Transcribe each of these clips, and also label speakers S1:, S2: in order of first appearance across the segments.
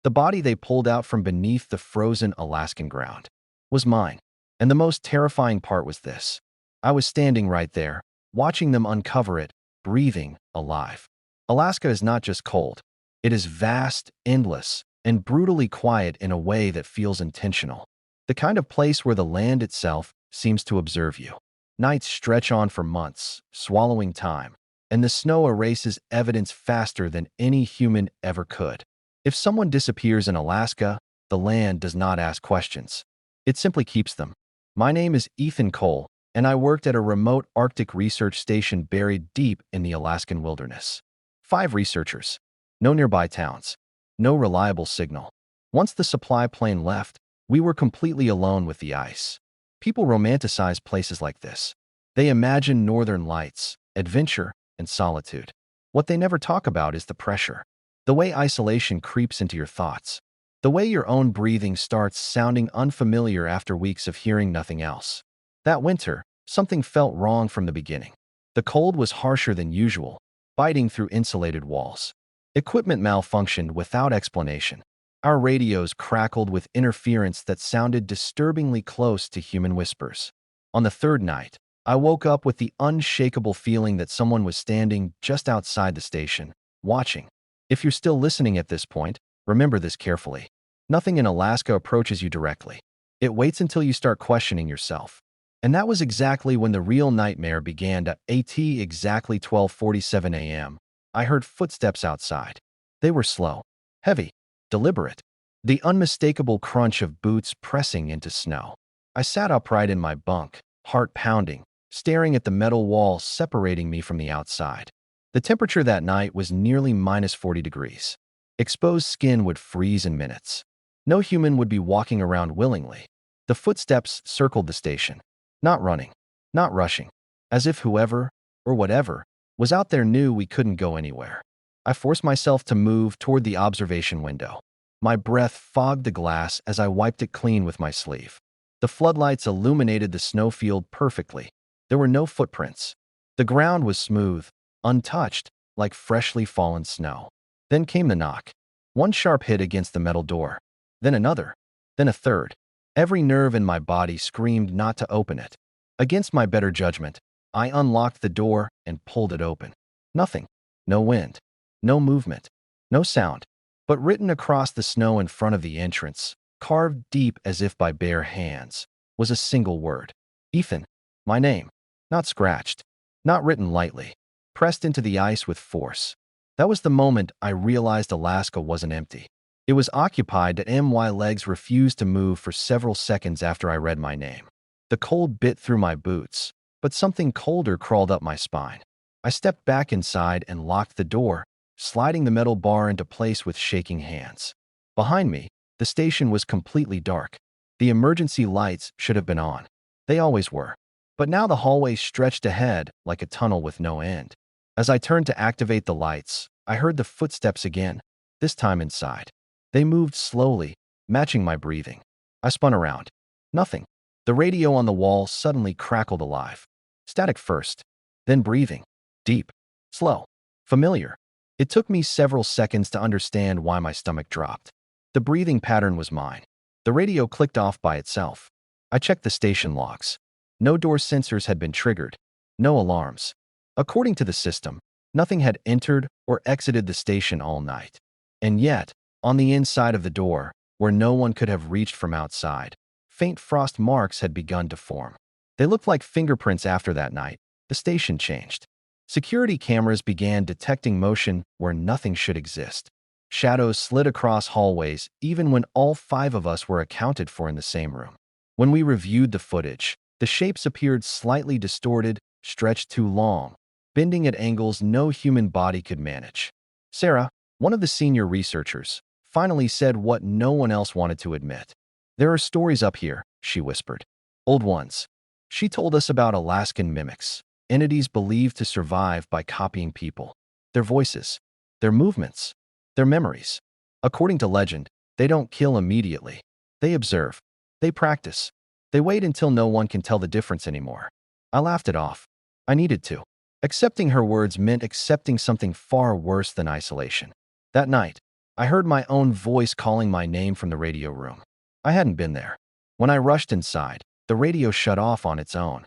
S1: The body they pulled out from beneath the frozen Alaskan ground was mine. And the most terrifying part was this. I was standing right there, watching them uncover it, breathing, alive. Alaska is not just cold. It is vast, endless, and brutally quiet in a way that feels intentional. The kind of place where the land itself seems to observe you. Nights stretch on for months, swallowing time, and the snow erases evidence faster than any human ever could. If someone disappears in Alaska, the land does not ask questions. It simply keeps them. My name is Ethan Cole, and I worked at a remote Arctic research station buried deep in the Alaskan wilderness. 5 researchers. No nearby towns. No reliable signal. Once the supply plane left, we were completely alone with the ice. People romanticize places like this. They imagine northern lights, adventure, and solitude. What they never talk about is the pressure. The way isolation creeps into your thoughts. The way your own breathing starts sounding unfamiliar after weeks of hearing nothing else. That winter, something felt wrong from the beginning. The cold was harsher than usual, biting through insulated walls. Equipment malfunctioned without explanation. Our radios crackled with interference that sounded disturbingly close to human whispers. On the 3rd night, I woke up with the unshakable feeling that someone was standing just outside the station, watching. If you're still listening at this point, remember this carefully. Nothing in Alaska approaches you directly. It waits until you start questioning yourself. And that was exactly when the real nightmare began. At exactly 12:47 a.m., I heard footsteps outside. They were slow, heavy, deliberate. The unmistakable crunch of boots pressing into snow. I sat upright in my bunk, heart pounding, staring at the metal wall separating me from the outside. The temperature that night was nearly -40 degrees. Exposed skin would freeze in minutes. No human would be walking around willingly. The footsteps circled the station. Not running, not rushing. As if whoever, or whatever, was out there knew we couldn't go anywhere. I forced myself to move toward the observation window. My breath fogged the glass as I wiped it clean with my sleeve. The floodlights illuminated the snowfield perfectly. There were no footprints. The ground was smooth, untouched, like freshly fallen snow. Then came the knock. One sharp hit against the metal door. Then another. Then a third. Every nerve in my body screamed not to open it. Against my better judgment, I unlocked the door and pulled it open. Nothing. No wind. No movement. No sound. But written across the snow in front of the entrance, carved deep as if by bare hands, was a single word. Ethan. My name. Not scratched. Not written lightly. Pressed into the ice with force. That was the moment I realized Alaska wasn't empty. It was occupied. My legs refused to move for several seconds after I read my name. The cold bit through my boots, but something colder crawled up my spine. I stepped back inside and locked the door, sliding the metal bar into place with shaking hands. Behind me, the station was completely dark. The emergency lights should have been on. They always were. But now the hallway stretched ahead like a tunnel with no end. As I turned to activate the lights, I heard the footsteps again, this time inside. They moved slowly, matching my breathing. I spun around. Nothing. The radio on the wall suddenly crackled alive. Static first, then breathing. Deep, slow, familiar. It took me several seconds to understand why my stomach dropped. The breathing pattern was mine. The radio clicked off by itself. I checked the station logs. No door sensors had been triggered. No alarms. According to the system, nothing had entered or exited the station all night. And yet, on the inside of the door, where no one could have reached from outside, faint frost marks had begun to form. They looked like fingerprints. After that night, the station changed. Security cameras began detecting motion where nothing should exist. Shadows slid across hallways even when all 5 of us were accounted for in the same room. When we reviewed the footage, the shapes appeared slightly distorted, stretched too long, bending at angles no human body could manage. Sarah, one of the senior researchers, finally said what no one else wanted to admit. "There are stories up here," she whispered. "Old ones." She told us about Alaskan mimics, entities believed to survive by copying people, their voices, their movements, their memories. According to legend, they don't kill immediately. They observe. They practice. They wait until no one can tell the difference anymore. I laughed it off. I needed to. Accepting her words meant accepting something far worse than isolation. That night, I heard my own voice calling my name from the radio room. I hadn't been there. When I rushed inside, the radio shut off on its own.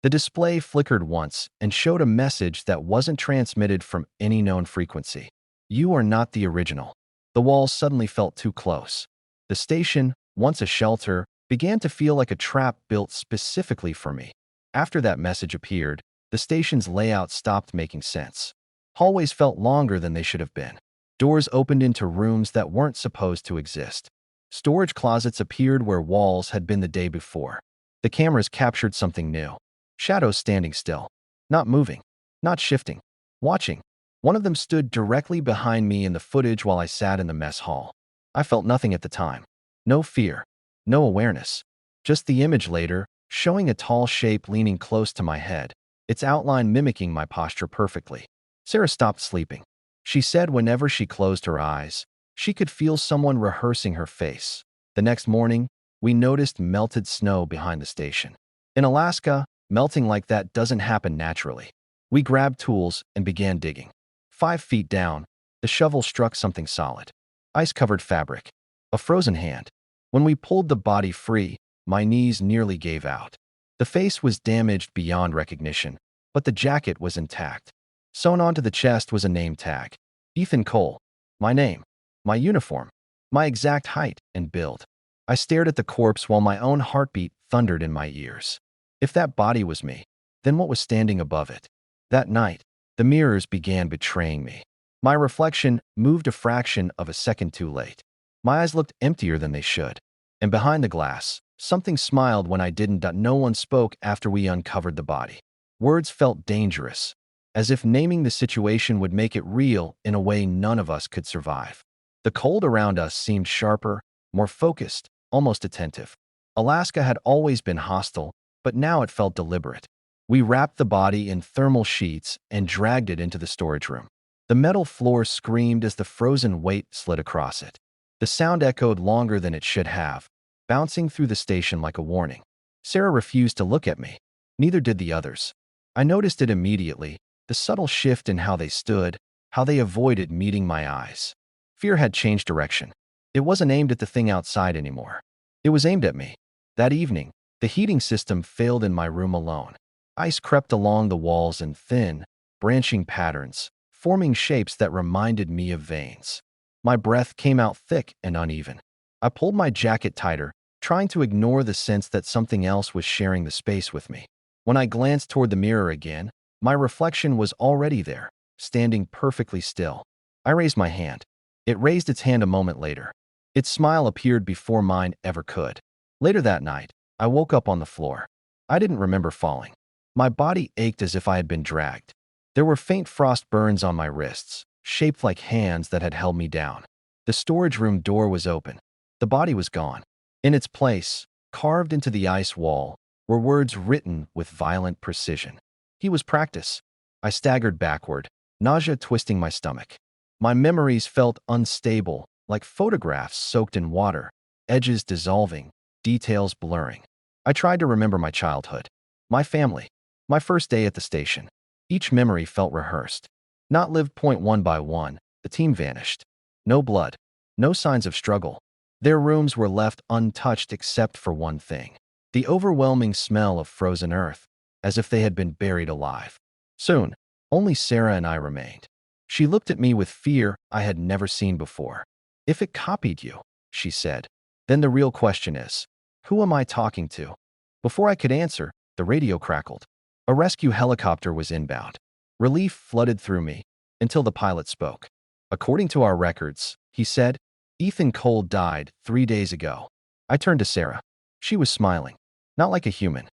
S1: The display flickered once and showed a message that wasn't transmitted from any known frequency. You are not the original. The walls suddenly felt too close. The station, once a shelter, began to feel like a trap built specifically for me. After that message appeared, the station's layout stopped making sense. Hallways felt longer than they should have been. Doors opened into rooms that weren't supposed to exist. Storage closets appeared where walls had been the day before. The cameras captured something new. Shadows standing still. Not moving. Not shifting. Watching. One of them stood directly behind me in the footage while I sat in the mess hall. I felt nothing at the time. No fear. No awareness. Just the image later, showing a tall shape leaning close to my head, its outline mimicking my posture perfectly. Sarah stopped sleeping. She said whenever she closed her eyes, she could feel someone rehearsing her face. The next morning, we noticed melted snow behind the station. In Alaska, melting like that doesn't happen naturally. We grabbed tools and began digging. 5 feet down, the shovel struck something solid. Ice-covered fabric. A frozen hand. When we pulled the body free, my knees nearly gave out. The face was damaged beyond recognition, but the jacket was intact. Sewn onto the chest was a name tag. Ethan Cole. My name. My uniform. My exact height and build. I stared at the corpse while my own heartbeat thundered in my ears. If that body was me, then what was standing above it? That night, the mirrors began betraying me. My reflection moved a fraction of a second too late. My eyes looked emptier than they should. And behind the glass, something smiled when I didn't. No one spoke after we uncovered the body. Words felt dangerous, as if naming the situation would make it real in a way none of us could survive. The cold around us seemed sharper, more focused, almost attentive. Alaska had always been hostile, but now it felt deliberate. We wrapped the body in thermal sheets and dragged it into the storage room. The metal floor screamed as the frozen weight slid across it. The sound echoed longer than it should have, bouncing through the station like a warning. Sarah refused to look at me. Neither did the others. I noticed it immediately, the subtle shift in how they stood, how they avoided meeting my eyes. Fear had changed direction. It wasn't aimed at the thing outside anymore. It was aimed at me. That evening, the heating system failed in my room alone. Ice crept along the walls in thin, branching patterns, forming shapes that reminded me of veins. My breath came out thick and uneven. I pulled my jacket tighter, trying to ignore the sense that something else was sharing the space with me. When I glanced toward the mirror again, my reflection was already there, standing perfectly still. I raised my hand. It raised its hand a moment later. Its smile appeared before mine ever could. Later that night, I woke up on the floor. I didn't remember falling. My body ached as if I had been dragged. There were faint frost burns on my wrists, shaped like hands that had held me down. The storage room door was open. The body was gone. In its place, carved into the ice wall, were words written with violent precision. He was practice. I staggered backward, nausea twisting my stomach. My memories felt unstable, like photographs soaked in water, edges dissolving, details blurring. I tried to remember my childhood, my family, my first day at the station. Each memory felt rehearsed. Not lived point one by one, the team vanished. No blood, no signs of struggle. Their rooms were left untouched except for one thing: the overwhelming smell of frozen earth, as if they had been buried alive. Soon, only Sarah and I remained. She looked at me with fear I had never seen before. "If it copied you," she said, "then the real question is, who am I talking to?" Before I could answer, the radio crackled. A rescue helicopter was inbound. Relief flooded through me until the pilot spoke. "According to our records," he said, "Ethan Cole died 3 days ago." I turned to Sarah. She was smiling, not like a human.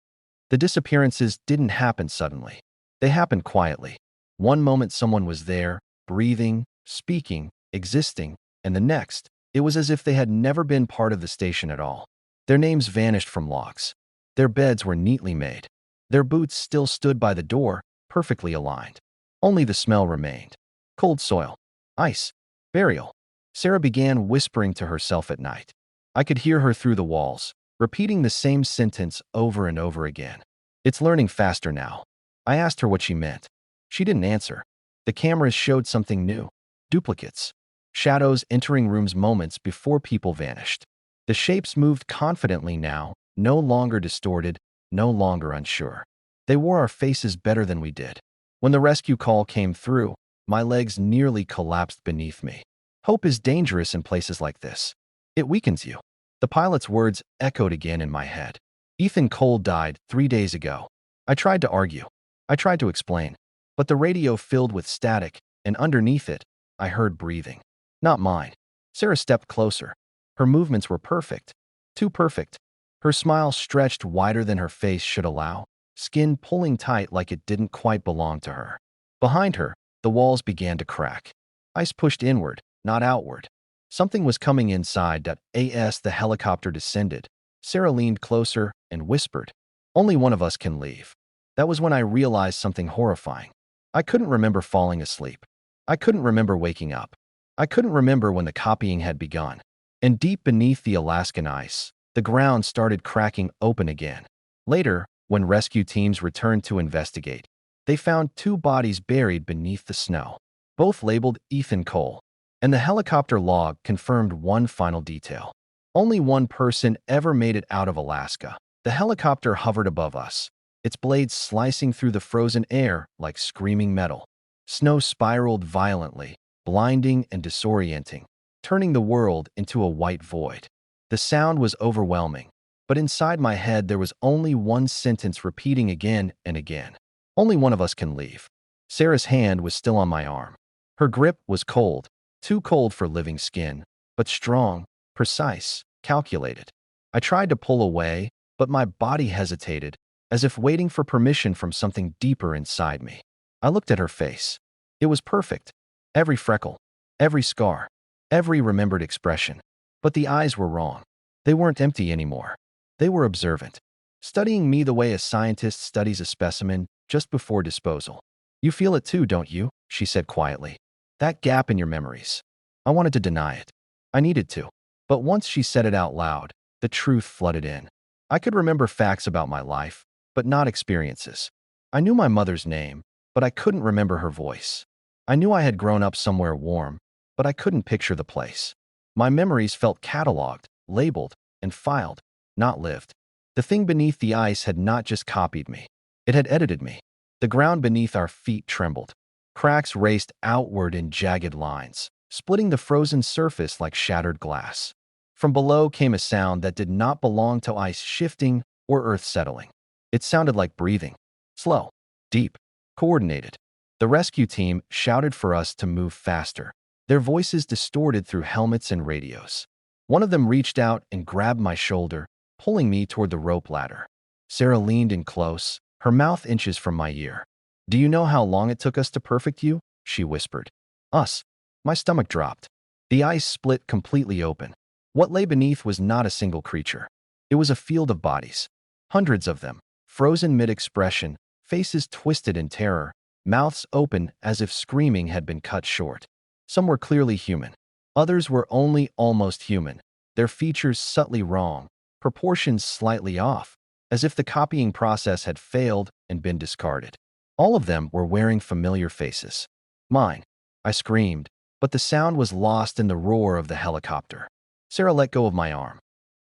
S1: The disappearances didn't happen suddenly. They happened quietly. One moment someone was there, breathing, speaking, existing, and the next, it was as if they had never been part of the station at all. Their names vanished from logs. Their beds were neatly made. Their boots still stood by the door, perfectly aligned. Only the smell remained. Cold soil. Ice. Burial. Sarah began whispering to herself at night. I could hear her through the walls, repeating the same sentence over and over again. "It's learning faster now." I asked her what she meant. She didn't answer. The cameras showed something new. Duplicates. shadows entering rooms moments before people vanished. The shapes moved confidently now, no longer distorted, no longer unsure. They wore our faces better than we did. When the rescue call came through, my legs nearly collapsed beneath me. Hope is dangerous in places like this. It weakens you. The pilot's words echoed again in my head. Ethan Cole died 3 days ago. I tried to argue. I tried to explain. But the radio filled with static, and underneath it, I heard breathing. Not mine. Sarah stepped closer. Her movements were perfect. Too perfect. Her smile stretched wider than her face should allow, skin pulling tight like it didn't quite belong to her. Behind her, the walls began to crack. Ice pushed inward, not outward. Something was coming inside. As the helicopter descended, Sarah leaned closer and whispered, "Only one of us can leave." That was when I realized something horrifying. I couldn't remember falling asleep. I couldn't remember waking up. I couldn't remember when the copying had begun. And deep beneath the Alaskan ice, the ground started cracking open again. Later, when rescue teams returned to investigate, they found 2 bodies buried beneath the snow, both labeled Ethan Cole. And the helicopter log confirmed one final detail. Only one person ever made it out of Alaska. The helicopter hovered above us, its blades slicing through the frozen air like screaming metal. Snow spiraled violently, blinding and disorienting, turning the world into a white void. The sound was overwhelming, but inside my head there was only one sentence repeating again and again. Only one of us can leave. Sarah's hand was still on my arm. Her grip was cold, too cold for living skin, but strong, precise, calculated. I tried to pull away, but my body hesitated, as if waiting for permission from something deeper inside me. I looked at her face. It was perfect. Every freckle, every scar, every remembered expression. But the eyes were wrong. They weren't empty anymore. They were observant, studying me the way a scientist studies a specimen just before disposal. "You feel it too, don't you?" she said quietly. "That gap in your memories." I wanted to deny it. I needed to. But once she said it out loud, the truth flooded in. I could remember facts about my life, but not experiences. I knew my mother's name, but I couldn't remember her voice. I knew I had grown up somewhere warm, but I couldn't picture the place. My memories felt cataloged, labeled, and filed, not lived. The thing beneath the ice had not just copied me. It had edited me. The ground beneath our feet trembled. Cracks raced outward in jagged lines, splitting the frozen surface like shattered glass. From below came a sound that did not belong to ice shifting or earth settling. It sounded like breathing. Slow, deep, coordinated. The rescue team shouted for us to move faster, their voices distorted through helmets and radios. One of them reached out and grabbed my shoulder, pulling me toward the rope ladder. Sarah leaned in close, her mouth inches from my ear. "Do you know how long it took us to perfect you?" she whispered. "Us." My stomach dropped. The ice split completely open. What lay beneath was not a single creature. It was a field of bodies. Hundreds of them, frozen mid-expression, faces twisted in terror, mouths open as if screaming had been cut short. Some were clearly human. Others were only almost human, their features subtly wrong, proportions slightly off, as if the copying process had failed and been discarded. All of them were wearing familiar faces. Mine. I screamed, but the sound was lost in the roar of the helicopter. Sarah let go of my arm.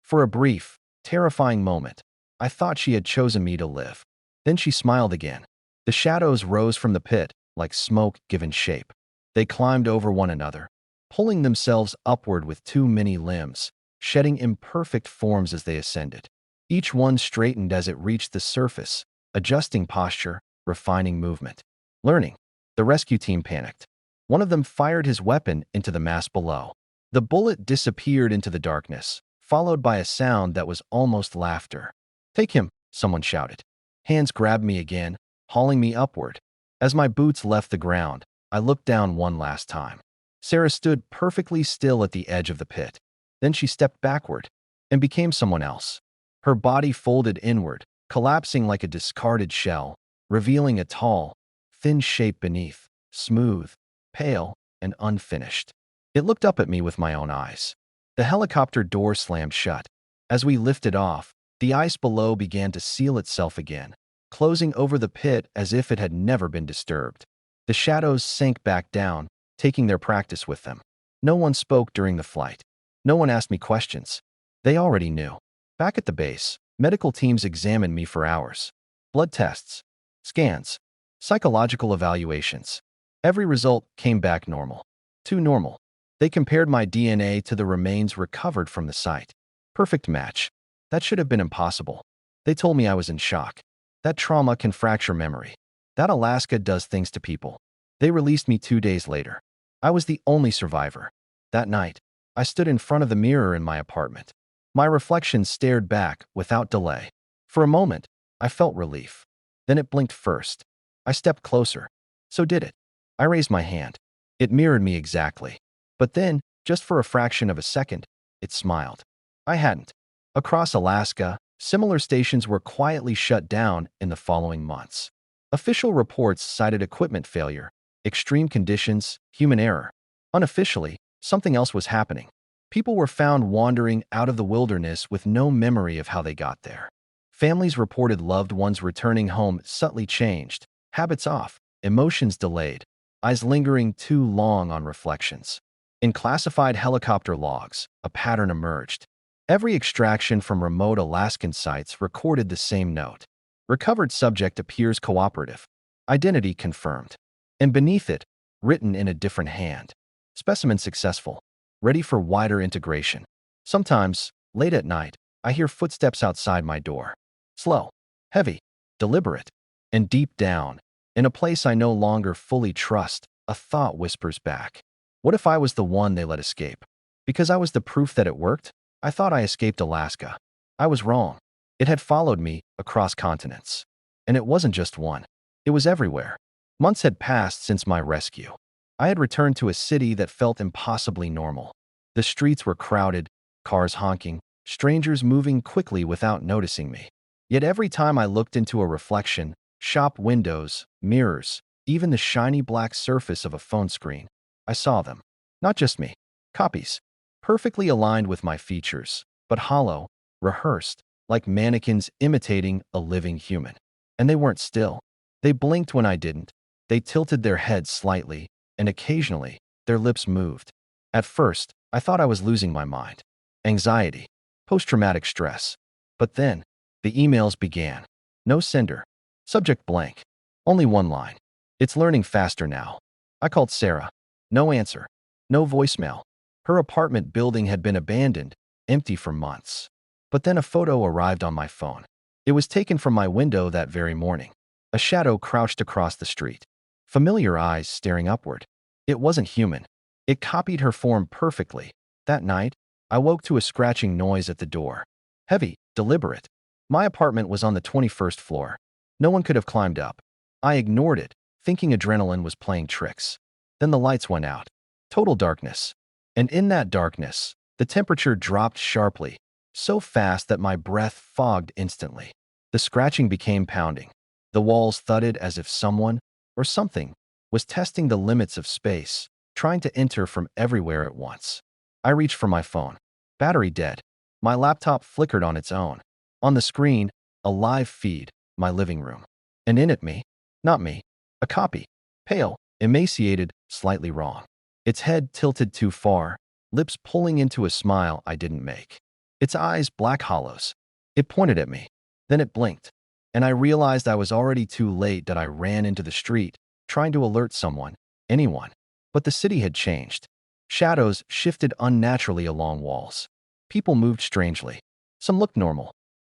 S1: For a brief, terrifying moment, I thought she had chosen me to live. Then she smiled again. The shadows rose from the pit, like smoke given shape. They climbed over one another, pulling themselves upward with too many limbs, shedding imperfect forms as they ascended. Each one straightened as it reached the surface, adjusting posture, refining movement. Learning. The rescue team panicked. One of them fired his weapon into the mass below. The bullet disappeared into the darkness, followed by a sound that was almost laughter. "Take him," someone shouted. Hands grabbed me again, hauling me upward. As my boots left the ground, I looked down one last time. Sarah stood perfectly still at the edge of the pit. Then she stepped backward and became someone else. Her body folded inward, collapsing like a discarded shell, revealing a tall, thin shape beneath, smooth, pale, and unfinished. It looked up at me with my own eyes. The helicopter door slammed shut. As we lifted off, the ice below began to seal itself again, closing over the pit as if it had never been disturbed. The shadows sank back down, taking their practice with them. No one spoke during the flight. No one asked me questions. They already knew. Back at the base, medical teams examined me for hours. Blood tests, scans, psychological evaluations. Every result came back normal. Too normal. They compared my DNA to the remains recovered from the site. Perfect match. That should have been impossible. They told me I was in shock. That trauma can fracture memory. That Alaska does things to people. They released me 2 days later. I was the only survivor. That night, I stood in front of the mirror in my apartment. My reflection stared back without delay. For a moment, I felt relief. Then it blinked first. I stepped closer. So did it. I raised my hand. It mirrored me exactly. But then, just for a fraction of a second, it smiled. I hadn't. Across Alaska, similar stations were quietly shut down in the following months. Official reports cited equipment failure, extreme conditions, human error. Unofficially, something else was happening. People were found wandering out of the wilderness with no memory of how they got there. Families reported loved ones returning home subtly changed, habits off, emotions delayed, eyes lingering too long on reflections. In classified helicopter logs, a pattern emerged. Every extraction from remote Alaskan sites recorded the same note. Recovered subject appears cooperative. Identity confirmed. And beneath it, written in a different hand. Specimen successful. Ready for wider integration. Sometimes, late at night, I hear footsteps outside my door. Slow, heavy, deliberate, and deep down, in a place I no longer fully trust, a thought whispers back. What if I was the one they let escape? Because I was the proof that it worked? I thought I escaped Alaska. I was wrong. It had followed me across continents. And it wasn't just one. It was everywhere. Months had passed since my rescue. I had returned to a city that felt impossibly normal. The streets were crowded, cars honking, strangers moving quickly without noticing me. Yet every time I looked into a reflection, shop windows, mirrors, even the shiny black surface of a phone screen, I saw them. Not just me. Copies. Perfectly aligned with my features, but hollow, rehearsed, like mannequins imitating a living human. And they weren't still. They blinked when I didn't. They tilted their heads slightly, and occasionally, their lips moved. At first, I thought I was losing my mind. Anxiety. Post-traumatic stress. But then, the emails began. No sender. Subject blank. Only one line. It's learning faster now. I called Sarah. No answer. No voicemail. Her apartment building had been abandoned, empty for months. But then a photo arrived on my phone. It was taken from my window that very morning. A shadow crouched across the street. Familiar eyes staring upward. It wasn't human. It copied her form perfectly. That night, I woke to a scratching noise at the door. Heavy, deliberate. My apartment was on the 21st floor. No one could have climbed up. I ignored it, thinking adrenaline was playing tricks. Then the lights went out. Total darkness. And in that darkness, the temperature dropped sharply, so fast that my breath fogged instantly. The scratching became pounding. The walls thudded as if someone, or something, was testing the limits of space, trying to enter from everywhere at once. I reached for my phone. Battery dead. My laptop flickered on its own. On the screen, a live feed, my living room. And in it me. Not me. A copy. Pale, emaciated, slightly wrong. Its head tilted too far, lips pulling into a smile I didn't make. Its eyes black hollows. It pointed at me. Then it blinked. And I realized I was already too late that I ran into the street, trying to alert someone, anyone. But the city had changed. Shadows shifted unnaturally along walls. People moved strangely. Some looked normal.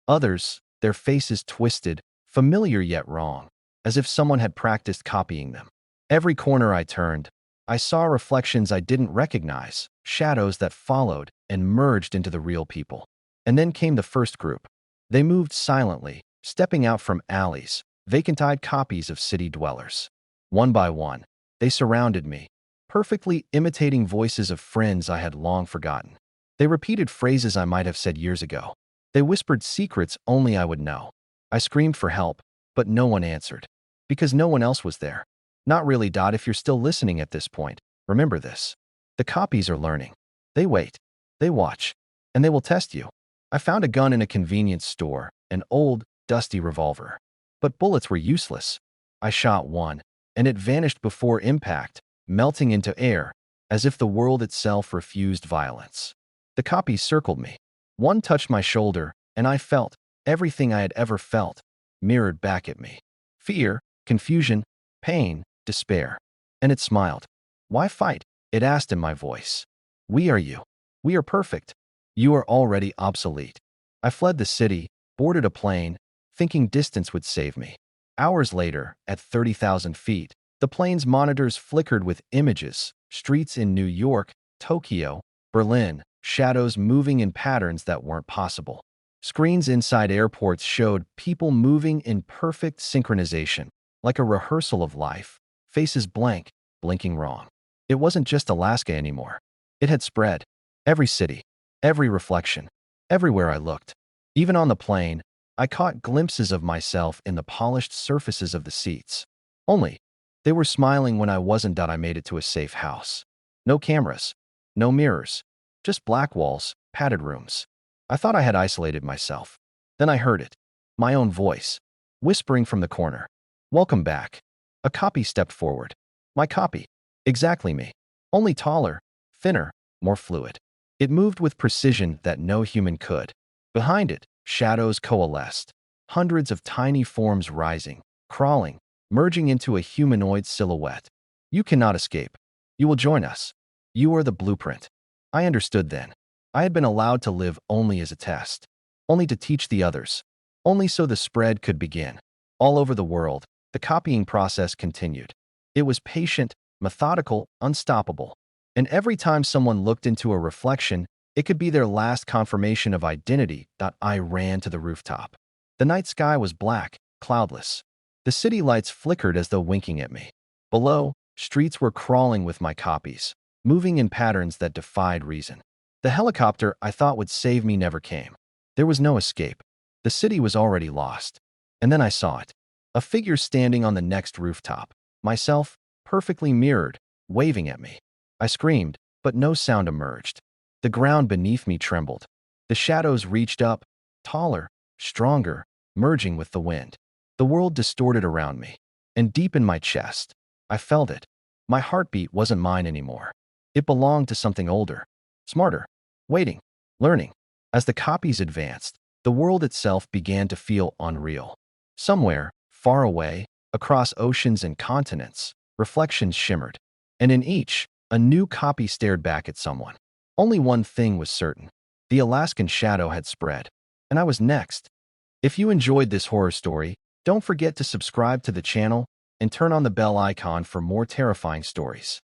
S1: Others, their faces twisted, familiar yet wrong, as if someone had practiced copying them. Every corner I turned, I saw reflections I didn't recognize, shadows that followed and merged into the real people. And then came the first group. They moved silently, stepping out from alleys, vacant-eyed copies of city dwellers. One by one, they surrounded me, perfectly imitating voices of friends I had long forgotten. They repeated phrases I might have said years ago. They whispered secrets only I would know. I screamed for help, but no one answered. Because no one else was there. Not really. If you're still listening at this point, remember this. The copies are learning. They wait. They watch. And they will test you. I found a gun in a convenience store, an old, dusty revolver. But bullets were useless. I shot one, and it vanished before impact, melting into air, as if the world itself refused violence. The copies circled me. One touched my shoulder, and I felt everything I had ever felt mirrored back at me. Fear, confusion, pain, despair. And it smiled. "Why fight?" it asked in my voice. "We are you. We are perfect. You are already obsolete." I fled the city, boarded a plane, thinking distance would save me. Hours later, at 30,000 feet, the plane's monitors flickered with images, streets in New York, Tokyo, Berlin, shadows moving in patterns that weren't possible. Screens inside airports showed people moving in perfect synchronization, like a rehearsal of life, faces blank, blinking wrong. It wasn't just Alaska anymore. It had spread. Every city, every reflection, everywhere I looked. Even on the plane, I caught glimpses of myself in the polished surfaces of the seats. Only, they were smiling when I wasn't. I made it to a safe house. No cameras, no mirrors, just black walls, padded rooms. I thought I had isolated myself. Then I heard it, my own voice, whispering from the corner. "Welcome back." A copy stepped forward. My copy. Exactly me. Only taller, thinner, more fluid. It moved with precision that no human could. Behind it, shadows coalesced. Hundreds of tiny forms rising, crawling, merging into a humanoid silhouette. "You cannot escape. You will join us. You are the blueprint." I understood then. I had been allowed to live only as a test, only to teach the others, only so the spread could begin. All over the world, the copying process continued. It was patient, methodical, unstoppable. And every time someone looked into a reflection, it could be their last confirmation of identity. I ran to the rooftop. The night sky was black, cloudless. The city lights flickered as though winking at me. Below, streets were crawling with my copies, moving in patterns that defied reason. The helicopter I thought would save me never came. There was no escape. The city was already lost. And then I saw it. A figure standing on the next rooftop. Myself, perfectly mirrored, waving at me. I screamed, but no sound emerged. The ground beneath me trembled. The shadows reached up, taller, stronger, merging with the wind. The world distorted around me. And deep in my chest, I felt it. My heartbeat wasn't mine anymore. It belonged to something older, smarter, waiting, learning. As the copies advanced, the world itself began to feel unreal. Somewhere, far away, across oceans and continents, reflections shimmered. And in each, a new copy stared back at someone. Only one thing was certain. The Alaskan shadow had spread. And I was next. If you enjoyed this horror story, don't forget to subscribe to the channel and turn on the bell icon for more terrifying stories.